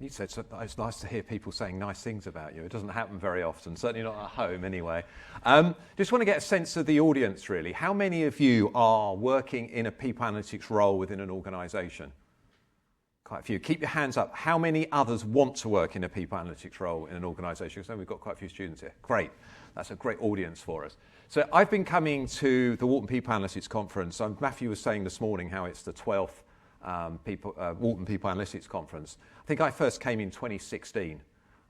You said so, it's nice to hear people saying nice things about you. It doesn't happen very often, certainly not at home anyway. Just want to get a sense of the audience really. How many of you are working in a people analytics role within an organisation? Quite a few. Keep your hands up. How many others want to work in a people analytics role in an organisation? So we've got quite a few students here. Great. That's a great audience for us. So I've been coming to the Wharton People Analytics Conference. Matthew was saying this morning how it's the 12th Wharton People Analytics Conference. I think I first came in 2016,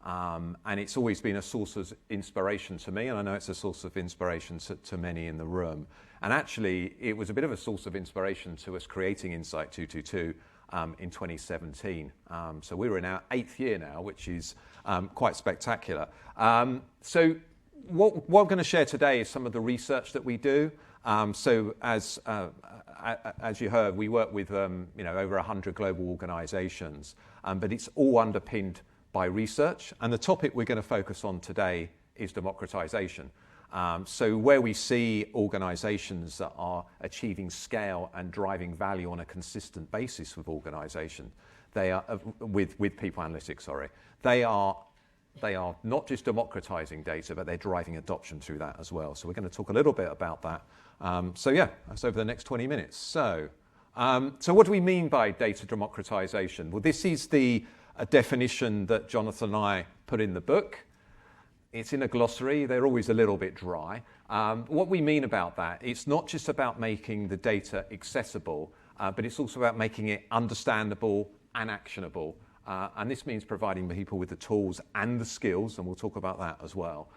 and it's always been a source of inspiration to me, and I know it's a source of inspiration to many in the room. And actually, it was a bit of a source of inspiration to us creating Insight222 in 2017. So we're in our 8th year now, which is quite spectacular. So what I'm going to share today is some of the research that we do. So as you heard, we work with over 100 global organisations, but it's all underpinned by research. And the topic we're going to focus on today is democratization. So where we see organisations that are achieving scale and driving value on a consistent basis with organisations, they are with people analytics. Sorry, they are not just democratizing data, but they're driving adoption through that as well. So we're going to talk a little bit about that. So yeah, that's over the next 20 minutes. So what do we mean by data democratization? Well, this is the definition that Jonathan and I put in the book. It's in a glossary. They're always a little bit dry. What we mean about that, it's not just about making the data accessible, but it's also about making it understandable and actionable. And this means providing people with the tools and the skills, and we'll talk about that as well,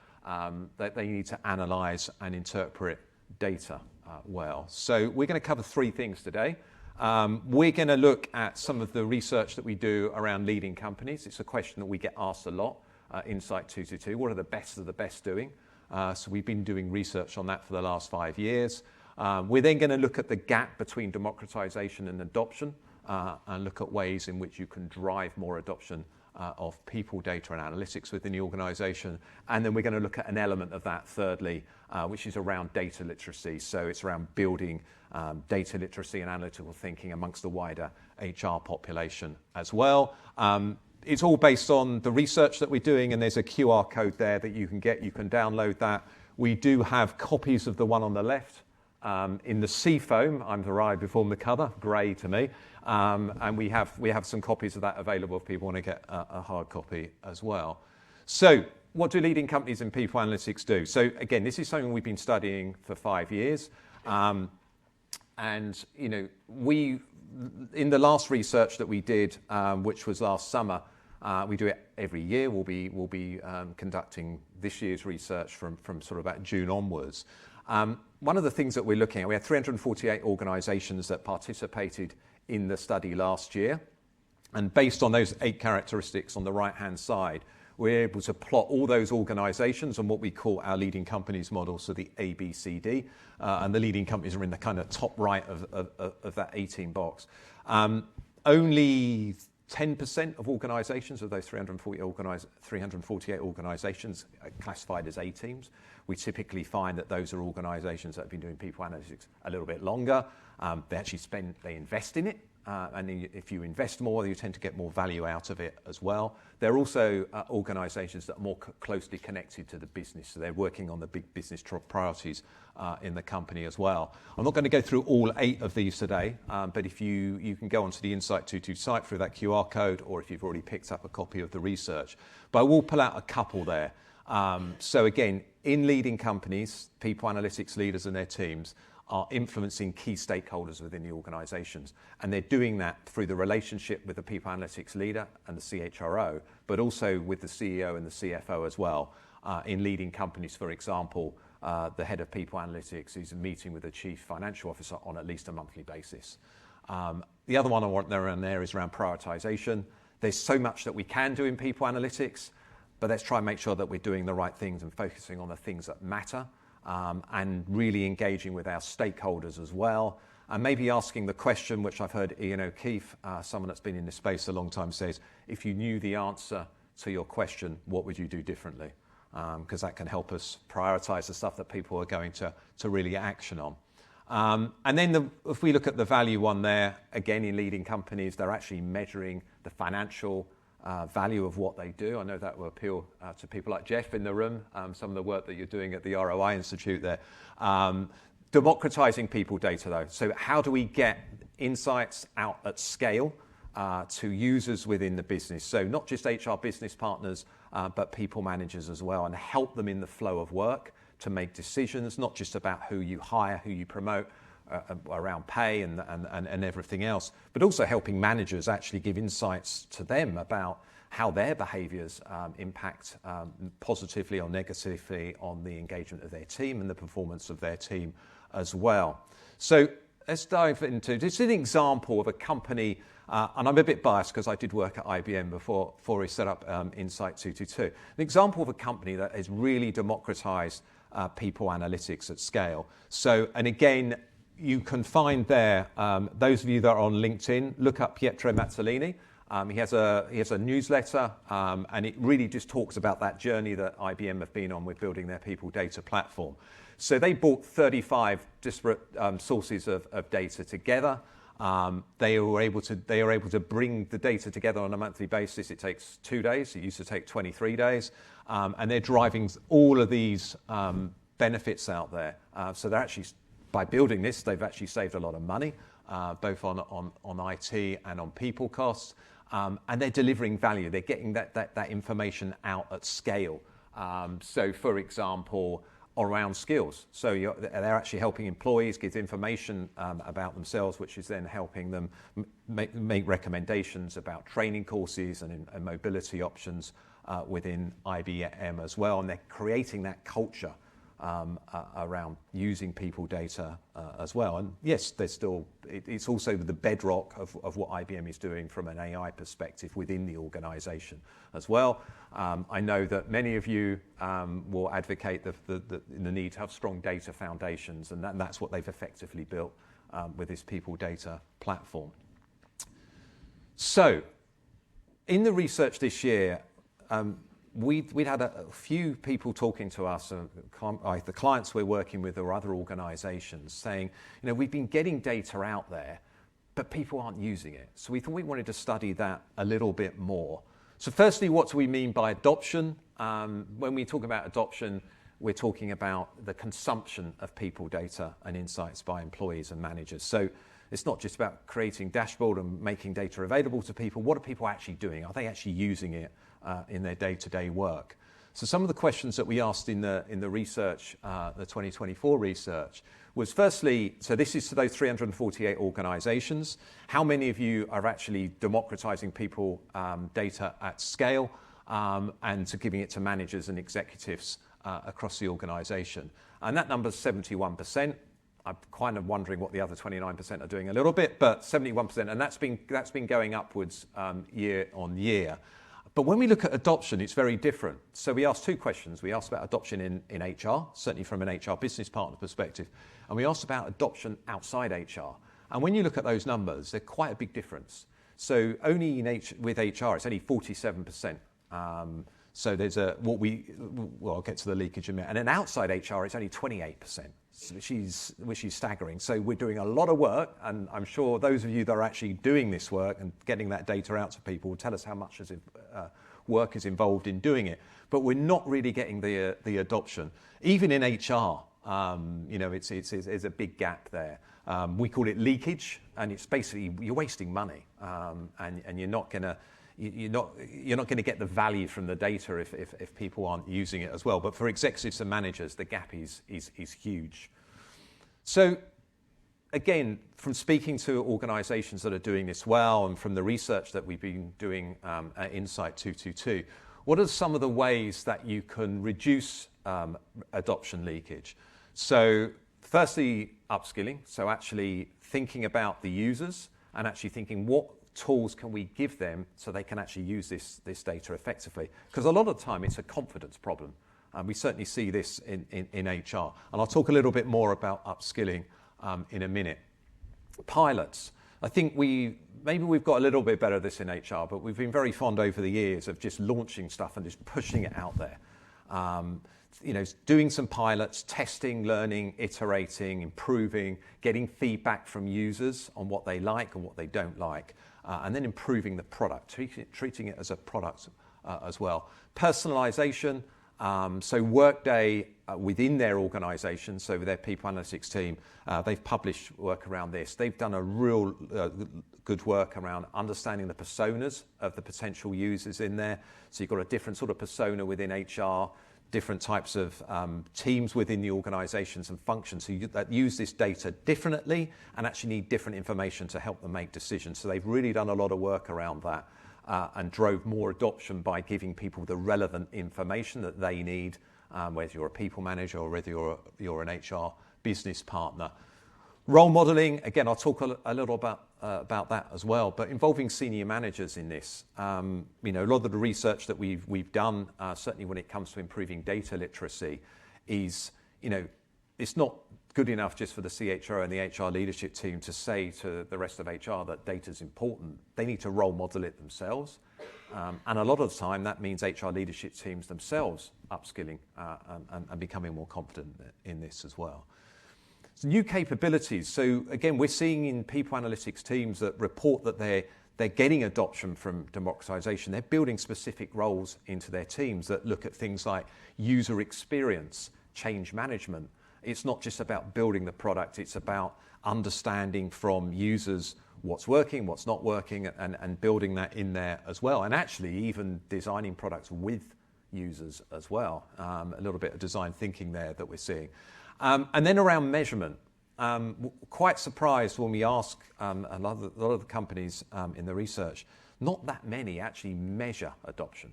that they need to analyse and interpret data well. So we're going to cover 3 things today. We're going to look at some of the research that we do around leading companies. It's a question that we get asked a lot, Insight222. What are the best of the best doing? So we've been doing research on that for the last 5 years. We're then going to look at the gap between democratization and adoption, and look at ways in which you can drive more adoption of people, data and analytics within the organisation. And then we're going to look at an element of that, thirdly, which is around data literacy. So it's around building data literacy and analytical thinking amongst the wider HR population as well. It's all based on the research that we're doing, and there's a QR code there that you can get. You can download that. We do have copies of the one on the left in the seafoam. I'm the ride before the cover, grey to me. And we have some copies of that available if people want to get a hard copy as well. So what do leading companies in people analytics do? So again, this is something we've been studying for 5 years. And we, in the last research that we did, which was last summer, we do it every year. We'll be conducting this year's research from sort of about June onwards. One of the things that we're looking at, we had 348 organisations that participated in the study last year. And based on those 8 characteristics on the right-hand side, we're able to plot all those organisations on what we call our leading companies model, so the ABCD. And the leading companies are in the kind of top right of that 18 box. Only 10% of organisations, of those 348 organisations, are classified as A teams. We typically find that those are organisations that have been doing people analytics a little bit longer. They invest in it. And if you invest more, you tend to get more value out of it as well. They're also organisations that are more closely connected to the business, so they're working on the big business priorities in the company as well. I'm not going to go through all 8 of these today, but if you can go onto the Insight222 site through that QR code, or if you've already picked up a copy of the research. But I will pull out a couple there. So again, in leading companies, people analytics leaders and their teams are influencing key stakeholders within the organisations. And they're doing that through the relationship with the people analytics leader and the CHRO, but also with the CEO and the CFO as well. In leading companies, for example, the head of people analytics is meeting with the chief financial officer on at least a monthly basis. The other one I want there and there is around prioritisation. There's so much that we can do in people analytics, but let's try and make sure that we're doing the right things and focusing on the things that matter. And really engaging with our stakeholders as well, and maybe asking the question, which I've heard Ian O'Keefe, someone that's been in this space a long time, says, if you knew the answer to your question, what would you do differently? Because that can help us prioritise the stuff that people are going to really action on. And then if we look at the value one there, again in leading companies, they're actually measuring the financial value of what they do. I know that will appeal to people like Jeff in the room, some of the work that you're doing at the ROI Institute there. Democratizing people data though. So how do we get insights out at scale to users within the business? So not just HR business partners, but people managers as well, and help them in the flow of work to make decisions, not just about who you hire, who you promote, around pay and everything else, but also helping managers actually give insights to them about how their behaviours impact positively or negatively on the engagement of their team and the performance of their team as well. So let's dive into, this is an example of a company, and I'm a bit biased because I did work at IBM before we set up Insight222. An example of a company that has really democratized people analytics at scale. So, and again, you can find there, those of you that are on LinkedIn, look up Pietro Mazzolini. He has a newsletter, and it really just talks about that journey that IBM have been on with building their people data platform. So they brought 35 disparate sources of data together. They are able to bring the data together on a monthly basis. It takes 2 days. It used to take 23 days, and they're driving all of these benefits out there. So they're actually, by building this, they've actually saved a lot of money, both on IT and on people costs, and they're delivering value. They're getting that information out at scale. So, for example, around skills. So they're actually helping employees get information about themselves, which is then helping them make recommendations about training courses and mobility options within IBM as well. And they're creating that culture around using people data as well. And yes, it's also the bedrock of what IBM is doing from an AI perspective within the organization as well. I know that many of you will advocate the need to have strong data foundations, and that's what they've effectively built with this people data platform. So, in the research this year, we'd had a few people talking to us, the clients we're working with or other organizations, saying, we've been getting data out there, but people aren't using it. So we thought we wanted to study that a little bit more. So firstly, what do we mean by adoption? When we talk about adoption, we're talking about the consumption of people data and insights by employees and managers. So it's not just about creating dashboard and making data available to people. What are people actually doing? Are they actually using it in their day-to-day work? So some of the questions that we asked in the research, the 2024 research, was firstly, so this is to those 348 organizations. How many of you are actually democratizing people data at scale and to giving it to managers and executives across the organization? And that number's 71%. I'm kind of wondering what the other 29% are doing a little bit, but 71%, and that's been going upwards year on year. But when we look at adoption, it's very different. So we asked two questions. We asked about adoption in HR, certainly from an HR business partner perspective, and we asked about adoption outside HR. And when you look at those numbers, they're quite a big difference. So only with HR, it's only 47%. So there's I'll get to the leakage in a minute. And then outside HR, it's only 28%, which is staggering. So we're doing a lot of work, and I'm sure those of you that are actually doing this work and getting that data out to people will tell us how much work is involved in doing it. But we're not really getting the adoption. Even in HR, it's a big gap there. We call it leakage, and it's basically you're wasting money, and you're not going to get the value from the data if people aren't using it as well. But for executives and managers, the gap is huge. So again, from speaking to organizations that are doing this well and from the research that we've been doing at Insight222, what are some of the ways that you can reduce adoption leakage? So firstly, upskilling. So actually thinking about the users and actually thinking what tools can we give them so they can actually use this data effectively? Because a lot of the time it's a confidence problem. We certainly see this in HR. And I'll talk a little bit more about upskilling in a minute. Pilots. I think maybe we've got a little bit better at this in HR, but we've been very fond over the years of just launching stuff and just pushing it out there. Doing some pilots, testing, learning, iterating, improving, getting feedback from users on what they like and what they don't like. and then improving the product, treating it as a product as well. Personalization, so Workday within their organization, so with their people analytics team, they've published work around this. They've done a real good work around understanding the personas of the potential users in there. So you've got a different sort of persona within HR, different types of teams within the organizations and functions that use this data differently and actually need different information to help them make decisions. So they've really done a lot of work around that and drove more adoption by giving people the relevant information that they need, whether you're a people manager or whether you're an HR business partner. Role modeling, again, I'll talk a little about that as well, but involving senior managers in this. A lot of the research that we've done, certainly when it comes to improving data literacy, is, it's not good enough just for the CHRO and the HR leadership team to say to the rest of HR that data is important. They need to role model it themselves. And a lot of the time that means HR leadership teams themselves upskilling and becoming more confident in this as well. So new capabilities. So again, we're seeing in people analytics teams that report that they're getting adoption from democratization. They're building specific roles into their teams that look at things like user experience, change management. It's not just about building the product, it's about understanding from users what's working, what's not working, and building that in there as well. And actually even designing products with users as well. A little bit of design thinking there that we're seeing. And then around measurement, quite surprised when we ask a lot of the companies in the research, not that many actually measure adoption.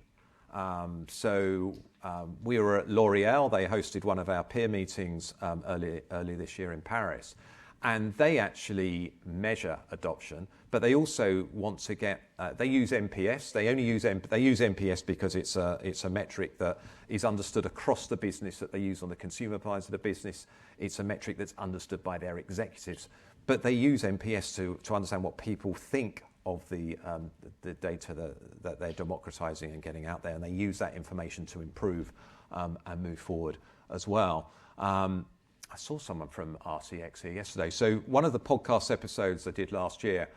We were at L'Oreal. They hosted one of our peer meetings early this year in Paris, and they actually measure adoption, but they also want to get. They use NPS. They use NPS because it's a metric that is understood across the business that they use on the consumer sides of the business. It's a metric that's understood by their executives, but they use NPS to understand what people think of the data that they're democratizing and getting out there, and they use that information to improve and move forward as well. I saw someone from RCX here yesterday. So one of the podcast episodes I did last year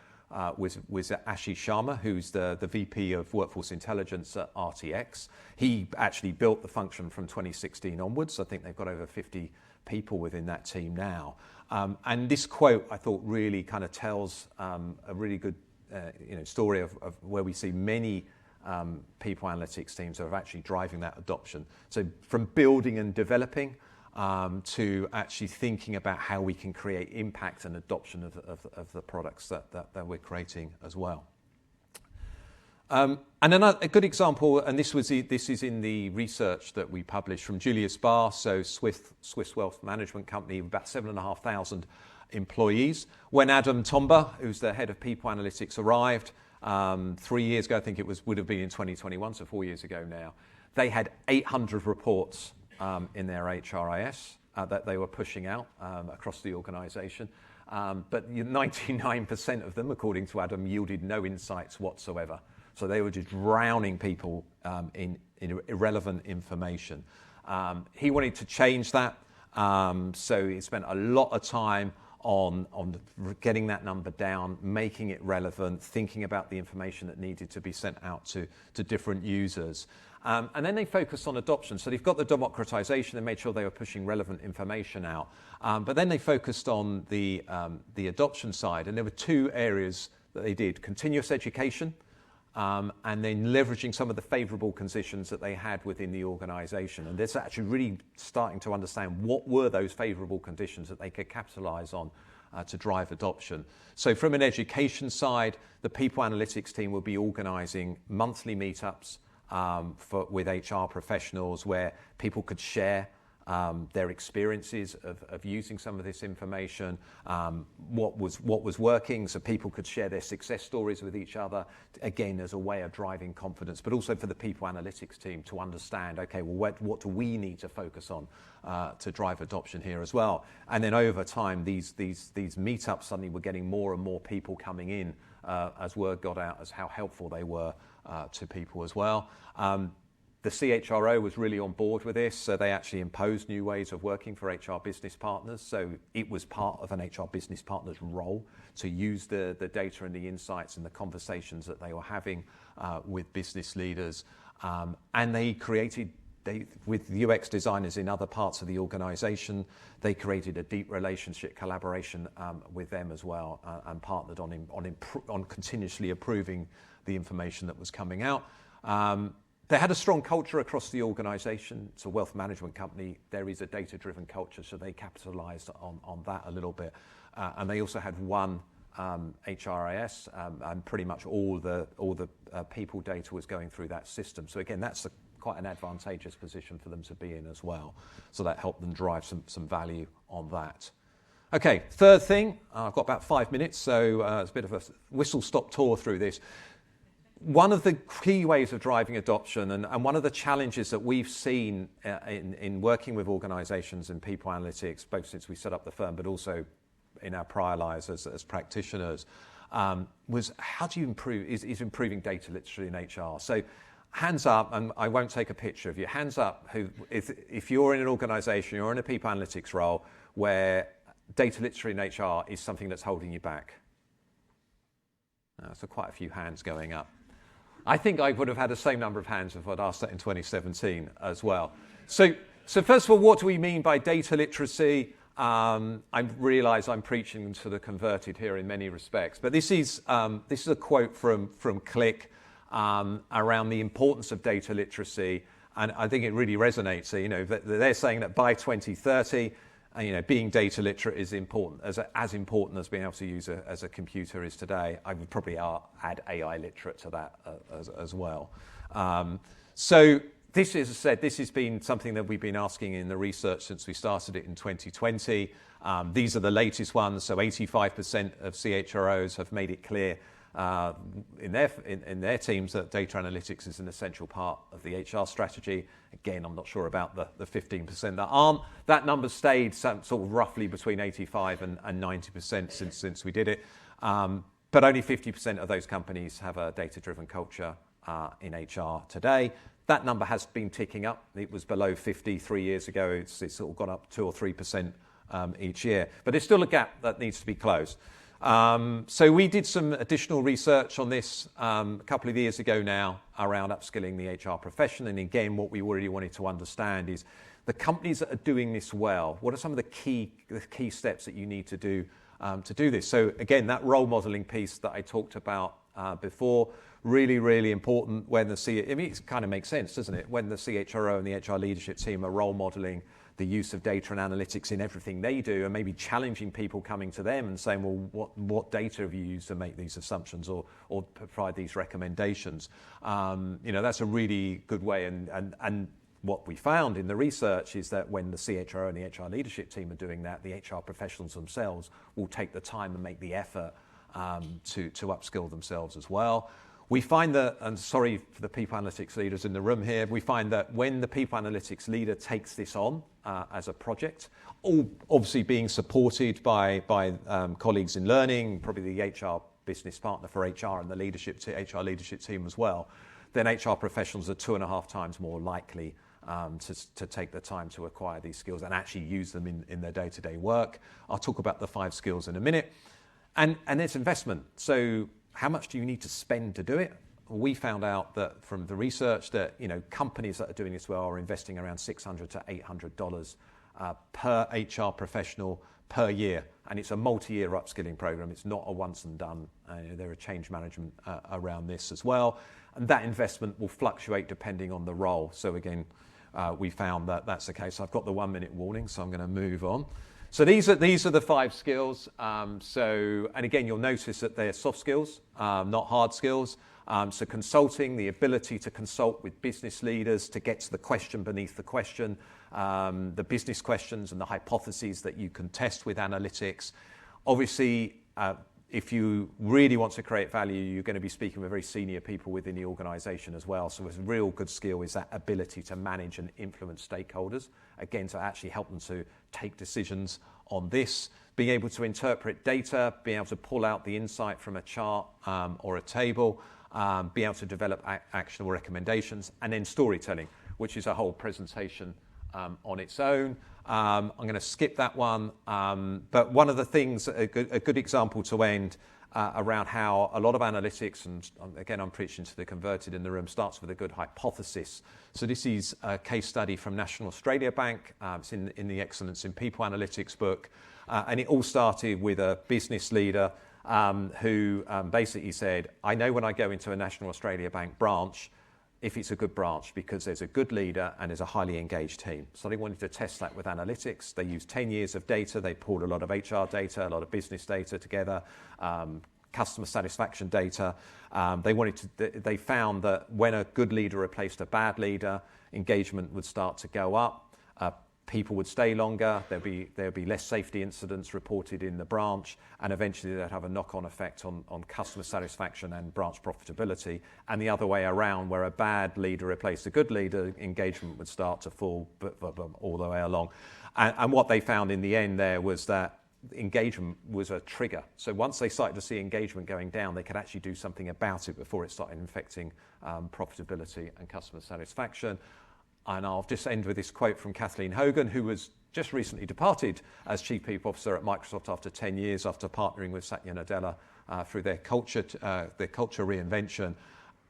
was Ashish Sharma, who's the VP of Workforce Intelligence at RTX. He actually built the function from 2016 onwards. I think they've got over 50 people within that team now. And this quote, I thought, really kind of tells a really good story of where we see many people analytics teams that are actually driving that adoption. So from building and developing to actually thinking about how we can create impact and adoption of the products that we're creating as well. And a good example, and this is in the research that we published from Julius Baer, so Swiss Wealth Management Company, about 7,500 employees. When Adam Tomba, who's the head of people analytics, arrived 3 years ago, I think would have been in 2021, so 4 years ago now, they had 800 reports in their HRIS that they were pushing out across the organization. But 99% of them, according to Adam, yielded no insights whatsoever. So they were just drowning people in irrelevant information. He wanted to change that, so he spent a lot of time on getting that number down, making it relevant, thinking about the information that needed to be sent out to different users. And then they focused on adoption. So they've got the democratization and made sure they were pushing relevant information out. But then they focused on the adoption side. And there were two areas that they did: continuous education, and then leveraging some of the favorable conditions that they had within the organization. And they're actually really starting to understand what were those favorable conditions that they could capitalize on to drive adoption. So from an education side, the people analytics team will be organizing monthly meetups with HR professionals where people could share their experiences of using some of this information, what was working, so people could share their success stories with each other, again as a way of driving confidence, but also for the people analytics team to understand, okay, well, what do we need to focus on to drive adoption here as well. And then over time, these meetups suddenly were getting more and more people coming in as word got out as how helpful they were to people as well. The CHRO was really on board with this, so they actually imposed new ways of working for HR business partners. So it was part of an HR business partner's role to use the data and the insights and the conversations that they were having with business leaders. And they created, with UX designers in other parts of the organization, they created a deep relationship collaboration with them as well, and partnered on continuously improving the information that was coming out. They had a strong culture across the organization. It's a wealth management company. There is a data-driven culture, so they capitalized on that a little bit. And they also had one HRIS, and pretty much all the people data was going through that system. So again, that's quite an advantageous position for them to be in as well. So that helped them drive some value on that. Okay, third thing, I've got about 5 minutes, so it's a bit of a whistle-stop tour through this. One of the key ways of driving adoption, and one of the challenges that we've seen in working with organizations in people analytics, both since we set up the firm, but also in our prior lives as practitioners, was how do you improve, is improving data literacy in HR. So hands up, and I won't take a picture of you, hands up if you're in an organization, you're in a people analytics role where data literacy in HR is something that's holding you back. So quite a few hands going up. I think I would have had the same number of hands if I'd asked that in 2017 as well. So first of all, what do we mean by data literacy? I realise I'm preaching to the converted here in many respects, but this is a quote from Click around the importance of data literacy, and I think it really resonates. So, they're saying that by 2030, being data literate is important, as important as being able to use as a computer is today. I would probably add AI literate to that as well. So this is, as I said, this has been something that we've been asking in the research since we started it in 2020. These are the latest ones. So 85% of CHROs have made it clear in their teams that data analytics is an essential part of the HR strategy. Again, I'm not sure about the 15% that aren't. That number stayed sort of roughly between 85 and 90% since we did it. But only 50% of those companies have a data-driven culture in HR today. That number has been ticking up. It was below 50 3 years ago. It's sort of gone up 2 or 3% each year. But there's still a gap that needs to be closed. So we did some additional research on this a couple of years ago now around upskilling the HR profession. And again, what we really wanted to understand is the companies that are doing this well, what are some of the key steps that you need to do this? So again, that role modeling piece that I talked about before, really, really important when it kind of makes sense, doesn't it? When the CHRO and the HR leadership team are role modeling the use of data and analytics in everything they do, and maybe challenging people coming to them and saying, well, what data have you used to make these assumptions or provide these recommendations? That's a really good way. And what we found in the research is that when the CHRO and the HR leadership team are doing that, the HR professionals themselves will take the time and make the effort to upskill themselves as well. We find that, and sorry for the people analytics leaders in the room here, we find that when the people analytics leader takes this on as a project, all obviously being supported by colleagues in learning, probably the HR business partner for HR and the HR leadership team as well, then HR professionals are 2.5 times more likely to take the time to acquire these skills and actually use them in their day-to-day work. I'll talk about the 5 skills in a minute. And it's investment. So how much do you need to spend to do it? We found out that from the research that companies that are doing this well are investing around $600 to $800 per HR professional per year, and it's a multi-year upskilling program. It's not a once and done. There are change management around this as well, and that investment will fluctuate depending on the role. So again, we found that that's the case. I've got the 1-minute warning, so I'm going to move on. So these are the 5 skills. And again, you'll notice that they're soft skills, not hard skills. So consulting, the ability to consult with business leaders to get to the question beneath the question, the business questions and the hypotheses that you can test with analytics. Obviously, if you really want to create value, you're going to be speaking with very senior people within the organization as well. So a real good skill is that ability to manage and influence stakeholders, again, to actually help them to take decisions on this, being able to interpret data, being able to pull out the insight from a chart or a table, be able to develop actionable recommendations, and then storytelling, which is a whole presentation on its own. I'm going to skip that one, but one of the things, a good example to end around how a lot of analytics, and again I'm preaching to the converted in the room, starts with a good hypothesis. So this is a case study from National Australia Bank. It's in the Excellence in People Analytics book, and it all started with a business leader who basically said, I know when I go into a National Australia Bank branch if it's a good branch because there's a good leader and there's a highly engaged team. So they wanted to test that with analytics. They used 10 years of data. They pulled a lot of HR data, a lot of business data together, customer satisfaction data. They found that when a good leader replaced a bad leader, engagement would start to go up. People would stay longer, there'd be less safety incidents reported in the branch, and eventually they'd have a knock-on effect on customer satisfaction and branch profitability. And the other way around, where a bad leader replaced a good leader, engagement would start to fall all the way along. And what they found in the end there was that engagement was a trigger. So once they started to see engagement going down, they could actually do something about it before it started affecting profitability and customer satisfaction. And I'll just end with this quote from Kathleen Hogan, who was just recently departed as Chief People Officer at Microsoft after 10 years after partnering with Satya Nadella through their culture reinvention.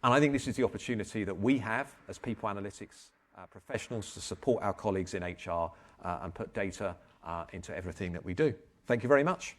And I think this is the opportunity that we have as people analytics professionals to support our colleagues in HR and put data into everything that we do. Thank you very much.